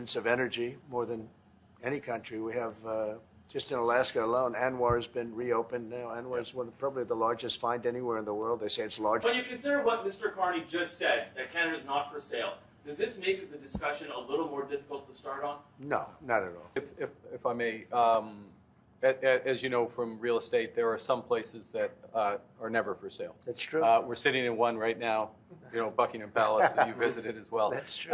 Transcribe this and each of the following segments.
abundance of energy, more than any country. We have, just in Alaska alone, ANWR has been reopened now. ANWR is probably the largest find anywhere in the world. They say it's large. When you consider what Mr. Carney just said, that Canada is not for sale, does this make the discussion a little more difficult to start on? No, not at all. If I may, as you know from real estate, there are some places that are never for sale. That's true. We're sitting in one right now, Buckingham Palace that you visited as well. That's true.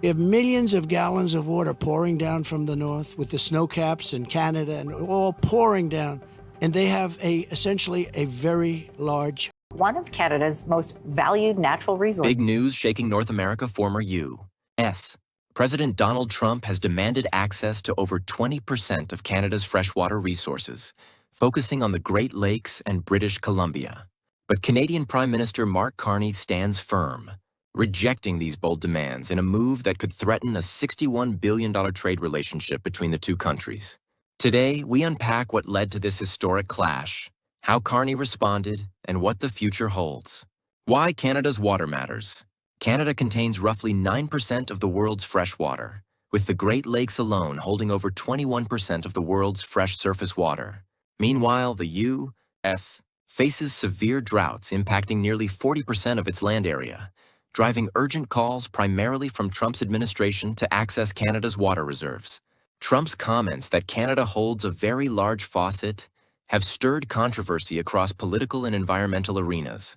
We have millions of gallons of water pouring down from the north with the snow caps in Canada and all pouring down. And they have essentially a very large. One of Canada's most valued natural resources. Big news shaking North America, former U.S. President Donald Trump has demanded access to over 20% of Canada's freshwater resources, focusing on the Great Lakes and British Columbia. But Canadian Prime Minister Mark Carney stands firm, rejecting these bold demands in a move that could threaten a $61 billion trade relationship between the two countries. Today, we unpack what led to this historic clash, how Carney responded, and what the future holds. Why Canada's water matters. Canada contains roughly 9% of the world's fresh water, with the Great Lakes alone holding over 21% of the world's fresh surface water. Meanwhile, the U.S. faces severe droughts impacting nearly 40% of its land area, driving urgent calls primarily from Trump's administration to access Canada's water reserves. Trump's comments that Canada holds a very large faucet have stirred controversy across political and environmental arenas.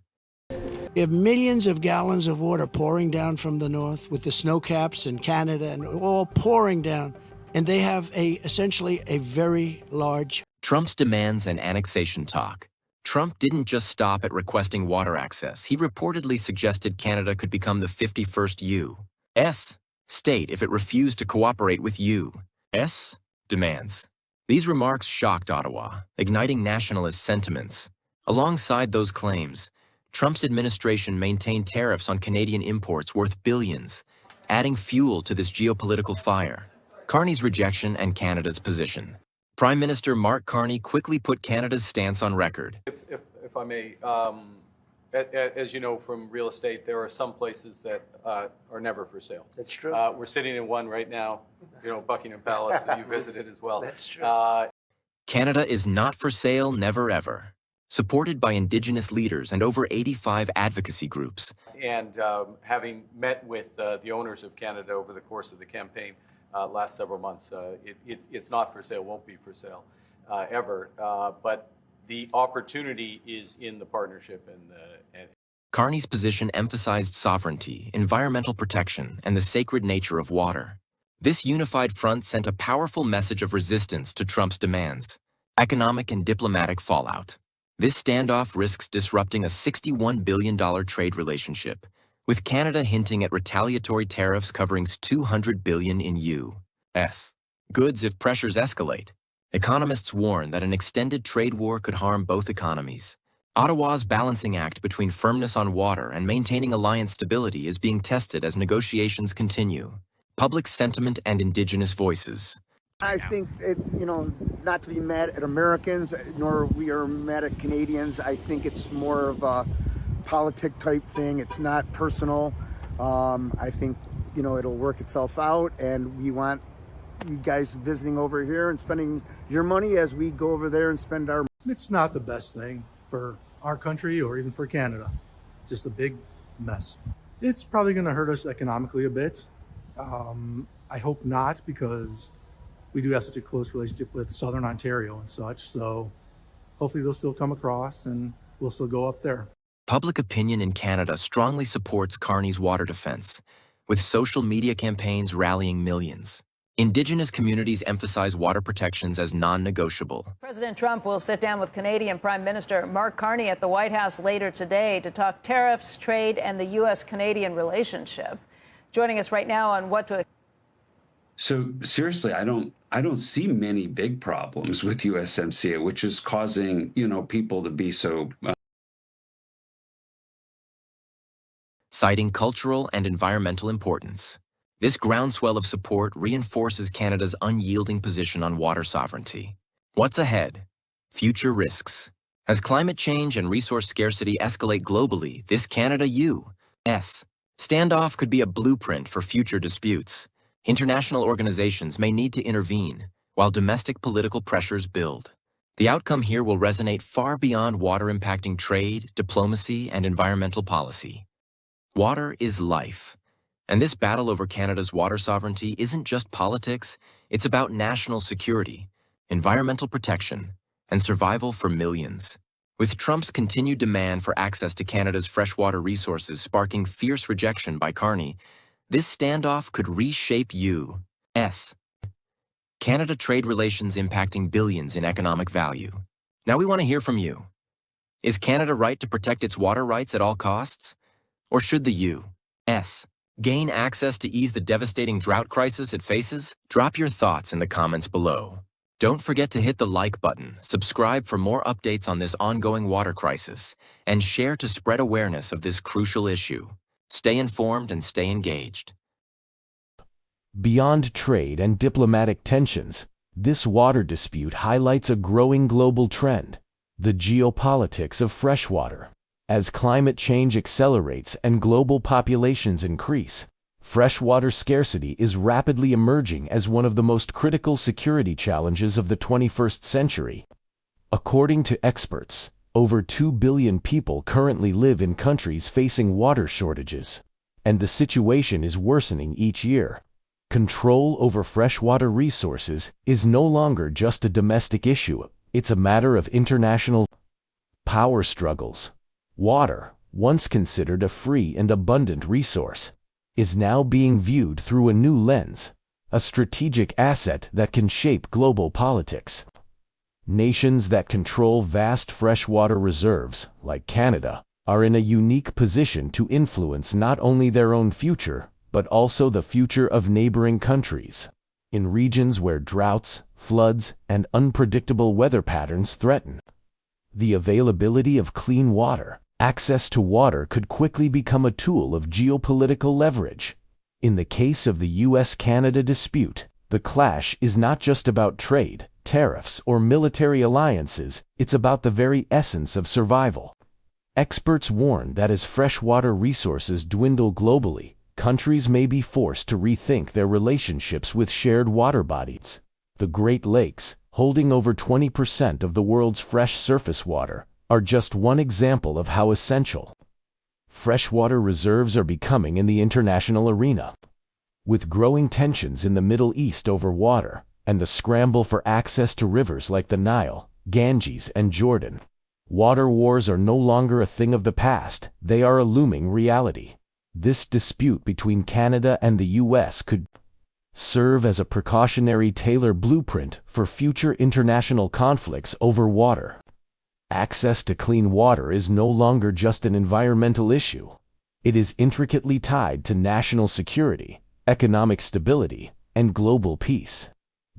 We have millions of gallons of water pouring down from the north with the snow caps in Canada and all pouring down. And they have essentially a very large. Trump's demands and annexation talk. Trump didn't just stop at requesting water access. He reportedly suggested Canada could become the 51st U.S. state if it refused to cooperate with U.S. demands. These remarks shocked Ottawa, igniting nationalist sentiments. Alongside those claims, Trump's administration maintained tariffs on Canadian imports worth billions, adding fuel to this geopolitical fire. Carney's rejection and Canada's position. Prime Minister Mark Carney quickly put Canada's stance on record. If I may, as you know from real estate, there are some places that are never for sale. That's true. We're sitting in one right now, Buckingham Palace that you visited as well. That's true. Canada is not for sale, never ever. Supported by Indigenous leaders and over 85 advocacy groups. And having met with the owners of Canada over the course of the campaign last several months, it's not for sale, won't be for sale ever. But the opportunity is in the partnership. And Carney's position emphasized sovereignty, environmental protection, and the sacred nature of water. This unified front sent a powerful message of resistance to Trump's demands, economic and diplomatic fallout. This standoff risks disrupting a $61 billion trade relationship, with Canada hinting at retaliatory tariffs covering $200 billion in U.S. goods if pressures escalate. Economists warn that an extended trade war could harm both economies. Ottawa's balancing act between firmness on water and maintaining alliance stability is being tested as negotiations continue. Public sentiment and Indigenous voices. I think, not to be mad at Americans, nor we are mad at Canadians. I think it's more of a politic type thing. It's not personal. I think, it'll work itself out, and we want you guys visiting over here and spending your money as we go over there and spend our. It's not the best thing for our country or even for Canada. Just a big mess. It's probably going to hurt us economically a bit. I hope not, because we do have such a close relationship with Southern Ontario and such, so hopefully they'll still come across and we'll still go up there. Public opinion in Canada strongly supports Carney's water defense, with social media campaigns rallying millions. Indigenous communities emphasize water protections as non-negotiable. President Trump will sit down with Canadian Prime Minister Mark Carney at the White House later today to talk tariffs, trade, and the U.S.-Canadian relationship. Joining us right now on what to. So seriously, I don't see many big problems with USMCA, which is causing, people to be so. Citing cultural and environmental importance. This groundswell of support reinforces Canada's unyielding position on water sovereignty. What's ahead? Future risks. As climate change and resource scarcity escalate globally, this Canada-U.S. standoff could be a blueprint for future disputes. International organizations may need to intervene, while domestic political pressures build. The outcome here will resonate far beyond water impacting trade, diplomacy, and environmental policy. Water is life. And this battle over Canada's water sovereignty isn't just politics, it's about national security, environmental protection, and survival for millions. With Trump's continued demand for access to Canada's freshwater resources sparking fierce rejection by Carney, this standoff could reshape U.S. Canada trade relations impacting billions in economic value. Now we want to hear from you. Is Canada right to protect its water rights at all costs? Or should the U.S. gain access to ease the devastating drought crisis it faces? Drop your thoughts in the comments below. Don't forget to hit the like button, subscribe for more updates on this ongoing water crisis, and share to spread awareness of this crucial issue. Stay informed and stay engaged. Beyond trade and diplomatic tensions, this water dispute highlights a growing global trend: the geopolitics of freshwater. As climate change accelerates and global populations increase, freshwater scarcity is rapidly emerging as one of the most critical security challenges of the 21st century. According to experts, over 2 billion people currently live in countries facing water shortages, and the situation is worsening each year. Control over freshwater resources is no longer just a domestic issue, it's a matter of international power struggles. Water, once considered a free and abundant resource, is now being viewed through a new lens, a strategic asset that can shape global politics. Nations that control vast freshwater reserves, like Canada, are in a unique position to influence not only their own future, but also the future of neighboring countries. In regions where droughts, floods, and unpredictable weather patterns threaten the availability of clean water, access to water could quickly become a tool of geopolitical leverage. In the case of the US-Canada dispute, the clash is not just about trade, tariffs, or military alliances, it's about the very essence of survival. Experts warn that as freshwater resources dwindle globally, countries may be forced to rethink their relationships with shared water bodies. The Great Lakes, holding over 20% of the world's fresh surface water, are just one example of how essential freshwater reserves are becoming in the international arena. With growing tensions in the Middle East over water, and the scramble for access to rivers like the Nile, Ganges, and Jordan, water wars are no longer a thing of the past, they are a looming reality. This dispute between Canada and the US could serve as a precautionary tailored blueprint for future international conflicts over water. Access to clean water is no longer just an environmental issue. It is intricately tied to national security, economic stability, and global peace.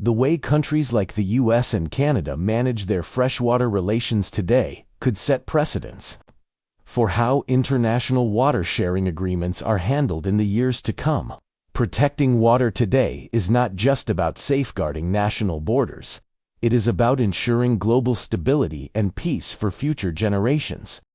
The way countries like the US and Canada manage their freshwater relations today could set precedents for how international water sharing agreements are handled in the years to come. Protecting water today is not just about safeguarding national borders. It is about ensuring global stability and peace for future generations.